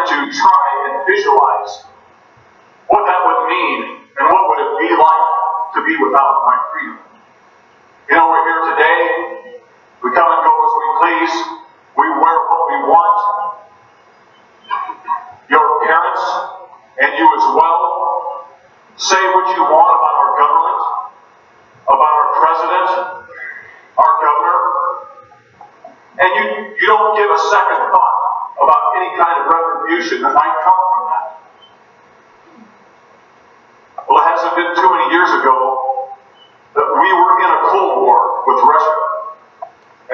to try and visualize what that would mean and what would it be like to be without my freedom. You know, we're here today. We come and go as we please. We wear what we want. Your parents, and you as well, say what you want about our government, about our president, our governor, and you don't give a second thought about any kind of retribution that might come from that. Well, it hasn't been too many years ago that we were in a Cold War with Russia,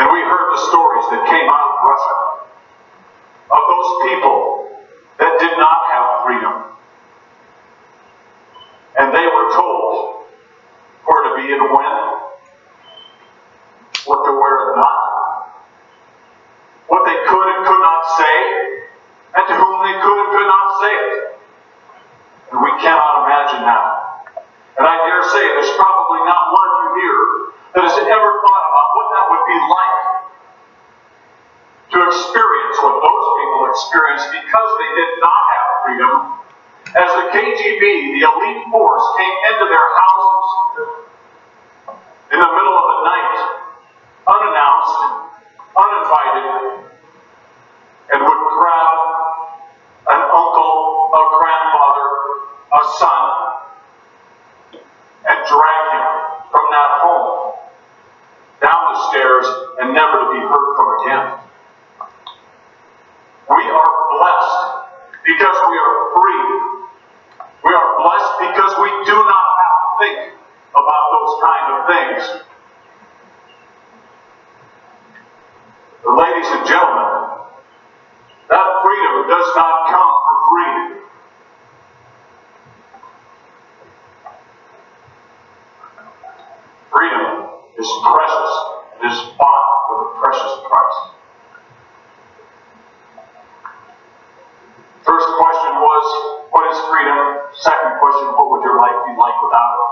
and we heard the stories that came out of Russia of those people that did not have freedom, and they were told where to be and when, what to wear and not, what they could and could not say, and to whom they could and could not say it. And we cannot imagine that. And I dare say there's probably not one of you here that has ever thought about what that would be like to experience what those people experienced because they did not have freedom. As the KGB, the elite force, came into their houses in the middle of the night, unannounced, uninvited, and would grab an uncle, a grandfather, a son, and drag him from that home down the stairs and never to be heard from again. We are blessed because we are free. We are blessed because we do not have to think about those kind of things. But ladies and gentlemen, that freedom does not come for free. Freedom is precious. It is bought with a precious price. First question was, what is freedom? Second question, what would your life be like without it?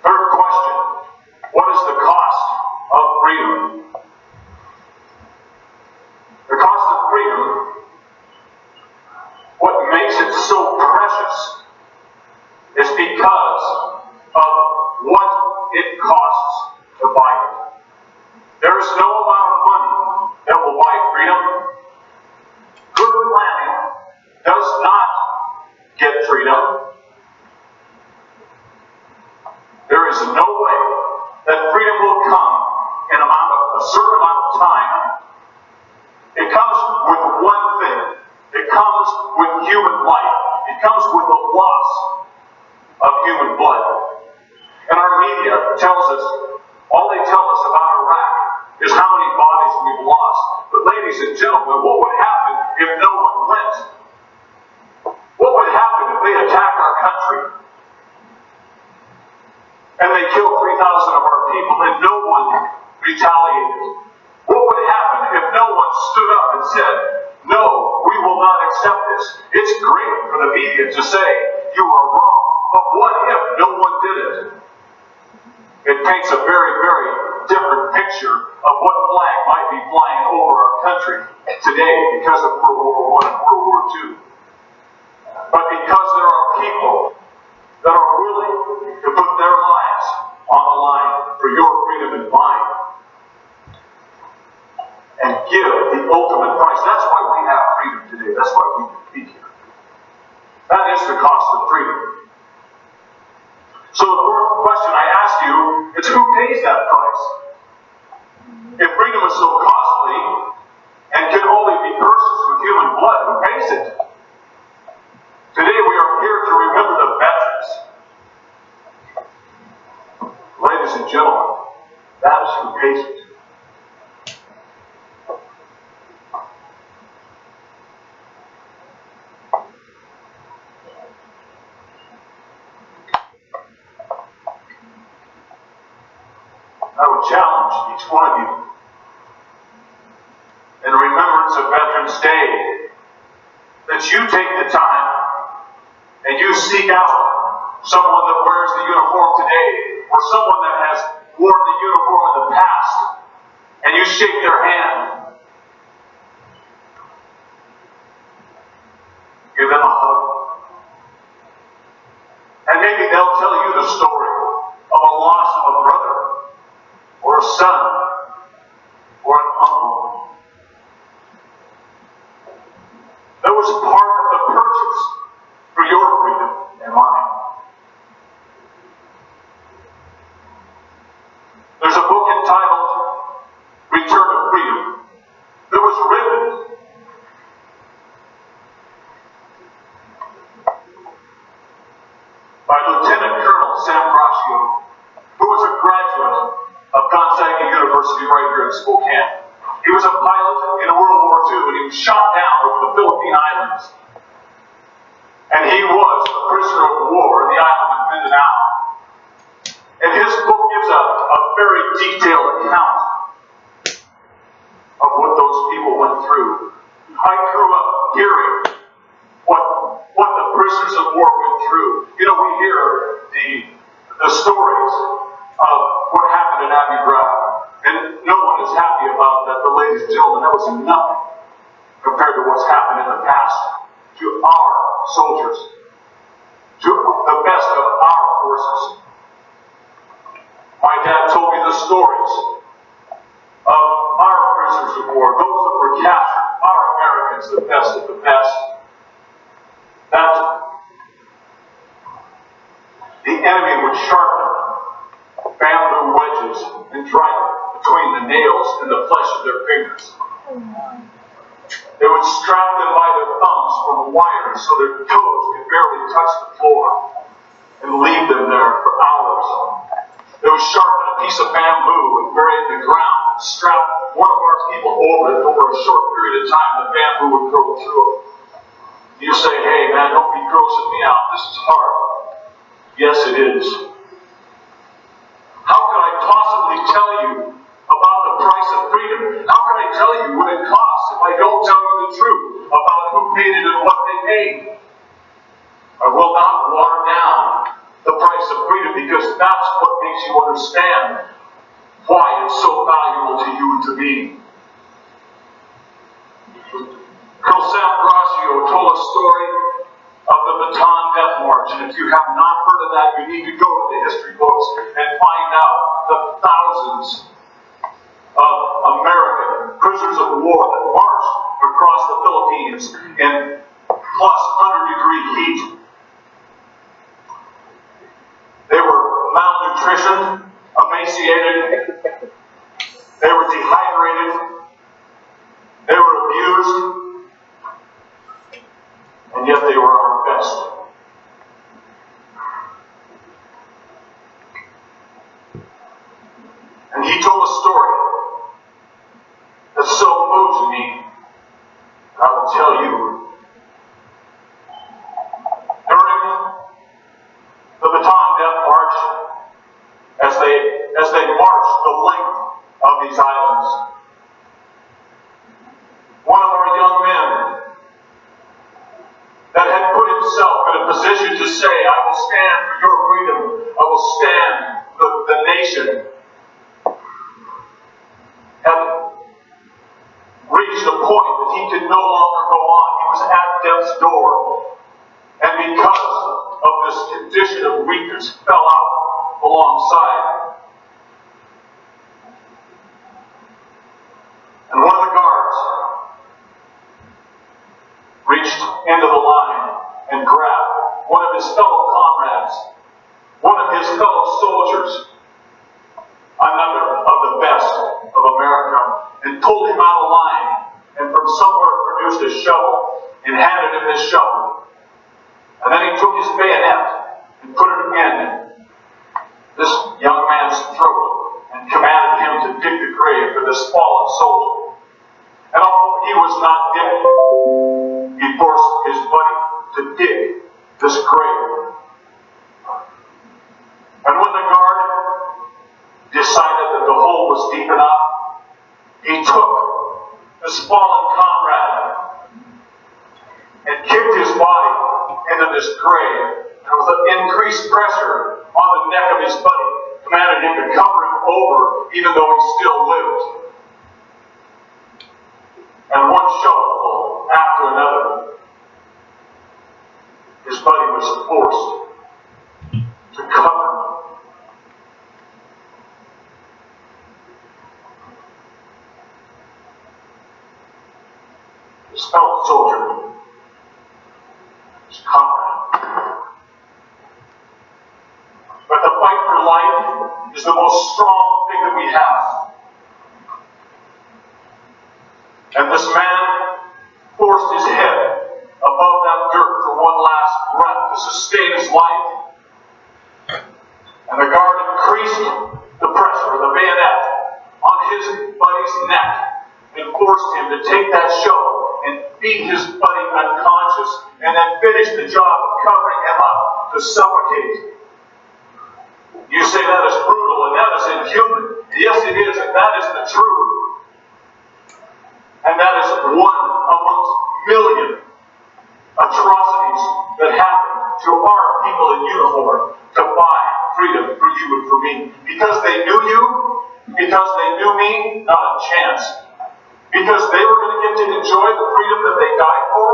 Third question, what is the cost of freedom? The cost of freedom, what makes it so precious is because of what it costs to buy it. There is no amount of money that will buy freedom. Good planning does not get freedom. There is no way that freedom will come in a certain amount of time. It comes with one thing. It comes with human life. It comes with the loss of human blood. And our media tells us, all they tell us about Iraq is how many bodies we've lost. But ladies and gentlemen, what would happen if no one went? What would happen if they attack our country? And they kill 3,000 of our people and no one retaliated? What would happen if no one stood up and said, no, we will not accept this? It's great for the media to say, you are wrong, but what if no one did it? It paints a very, very different picture of what flag might be flying over our country today because of World War I and World War II. But because there are people that are willing to put their lives on the line for your freedom and mine and give the ultimate price. That's why we have freedom today. That's why we can be here. That is the cost of freedom. So the fourth question I ask you is, who pays that price? If freedom is so costly and can only be purchased with human blood, who pays it? Today we are here to remember the veterans. Ladies and gentlemen, that is who pays it. I would challenge each one of you, in remembrance of Veterans Day, that you take the time and you seek out someone that wears the uniform today or someone that has worn the uniform in the past, and you shake their hand give them a hug. And maybe they'll tell you the story of a loss of a brother, or a son, or an uncle. That was part of the purchase for your freedom and mine. There's a book entitled Return to Freedom that was written by Lieutenant Colonel Sam Braccio, who was a graduate of Gonzaga University right here in Spokane. He was a pilot in World War II, and he was shot down over the Philippine Islands. And he was a prisoner of war in the island of Mindanao. And his book gives a very detailed account of what those people went through. I grew up hearing what the prisoners of war went through. You know, we hear the stories of what happened in Abu Ghraib, and no one is happy about that. But ladies and gentlemen, that was nothing compared to what's happened in the past to our soldiers, to the best of our forces. My dad told me the stories of our prisoners of war, those that were captured, our Americans, the best of the best. That the enemy would sharpen bamboo wedges and drive it between the nails and the flesh of their fingers. They would strap them by their thumbs from wires so their toes could barely touch the floor and leave them there for hours. They would sharpen a piece of bamboo and bury it in the ground and strap one of our people over it. Over a short period of time, the bamboo would grow through it. You say, hey man, don't be grossing me out. This is hard. Yes, it is. How could I possibly tell you about the price of freedom? How can I tell you what it costs if I don't tell you the truth about who paid it and what they paid? I will not water down the price of freedom, because that's what makes you understand why it's so valuable to you and to me. Colonel Sam Braccio told a story of the Bataan Death March, and if you have not heard of that, you need to go to the history books and find out the thousands of American prisoners of war that marched across the Philippines in plus 100-degree heat. They were malnutritioned, emaciated, they were dehydrated, they were abused, and yet they were our best. And he told a story that so moved me, I will tell you. During the Bataan Death March, as they marched the length of these islands, one of our young men that had put himself in a position to say, I will stand for your freedom, I will stand for the nation, had reached a point that he could no longer go on. He was at death's door. And because of this condition of weakness, fell out alongside. And one of the guards reached into the line and grabbed one of his fellow comrades, one of his fellow soldiers, another of the best of America, and pulled him out of line, and from somewhere produced a shovel and handed him this shovel. And then he took his bayonet and put it in this young man's throat and commanded him to dig the grave for this fallen soldier. And although he was not dead, he forced his buddy to dig this grave. And when the guard decided that the hole was deep enough, he took this fallen comrade and kicked his body into this grave, and with an increased pressure on the neck of his buddy, commanded him to cover him over even though he still lived. And one shovelful after another forced to cover his fellow soldier, his comrade. But the fight for life is the most strong thing that we have. And this man forced his head above that dirt for one last breath to sustain his life. And the guard increased the pressure of the bayonet on his buddy's neck and forced him to take that shovel and beat his buddy unconscious and then finish the job of covering him up to suffocate. You say that is brutal and that is inhuman. Yes, it is, and that is the truth. And that is one amongst million atrocities that happen to our people in uniform to buy freedom for you and for me. Because they knew you, because they knew me, not a chance. Because they were going to get to enjoy the freedom that they died for?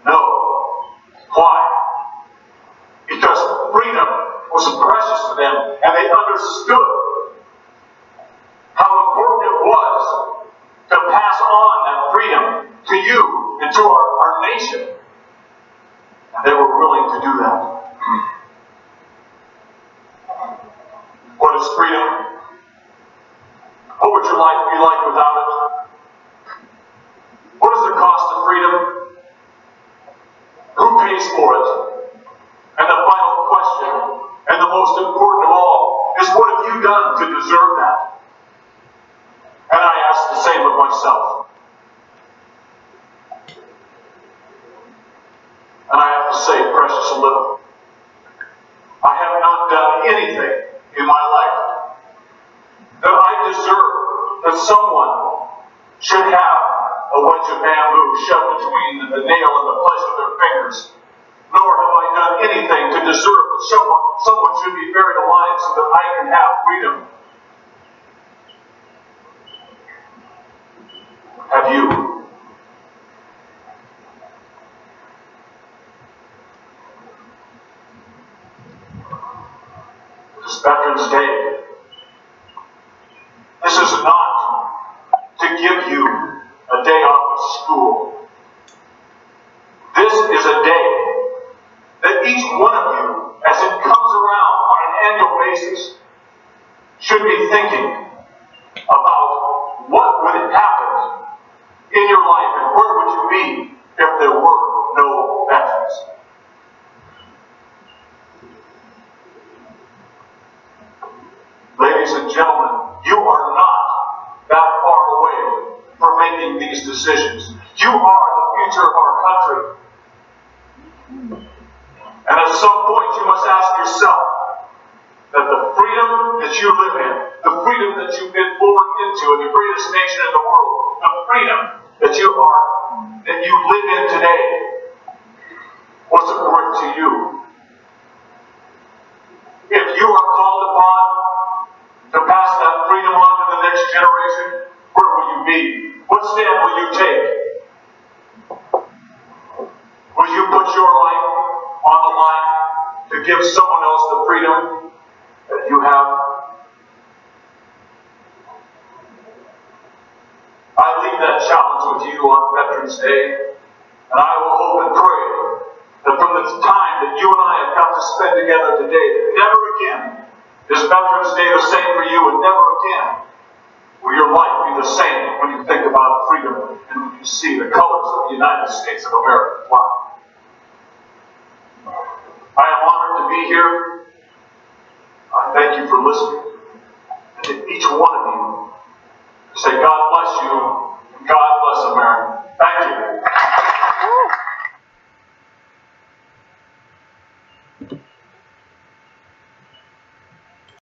No. Why? Because freedom was precious to them, and they understood how important it was to pass on that freedom to you and to our nation. And they were willing to do that. What is freedom? What would your life be like without it? What is the cost of freedom? Who pays for it? And the final question, and the most important of all, is what have you done to deserve that? And I ask the same of myself. And I have to say, precious little. I have not done anything in my life that I deserve that someone should have a wedge of bamboo shoved between the nail and the flesh of their fingers. Nor have I done anything to deserve that someone should be buried alive so that I can have freedom. Have you? This Veterans Day, this is not to give you a day off of school. This is a day that each one of you, as it comes around on an annual basis, should be thinking about what would have happened in your life and where would you be if there were no veterans. Ladies and gentlemen, you are not that far away from making these decisions. You are the future of our country. And at some point you must ask yourself that the freedom that you live in, the freedom that you've been born into in the greatest nation in the world, the freedom that you live in today, what's it worth to you? If you are called upon to pass that freedom on to the next generation, where will you be? What stand will you take? Will you put your life on the line to give someone else the freedom that you have? I leave that challenge with you on Veterans Day, and I will hope and pray that from the time that you and I have got to spend together today, that never again is Veterans Day the same for you, and never again will your life be the same when you think about freedom and when you see the colors of the United States of America fly. I am honored to be here. I thank you for listening. And to each one of you, say God bless you and God bless America. Thank you.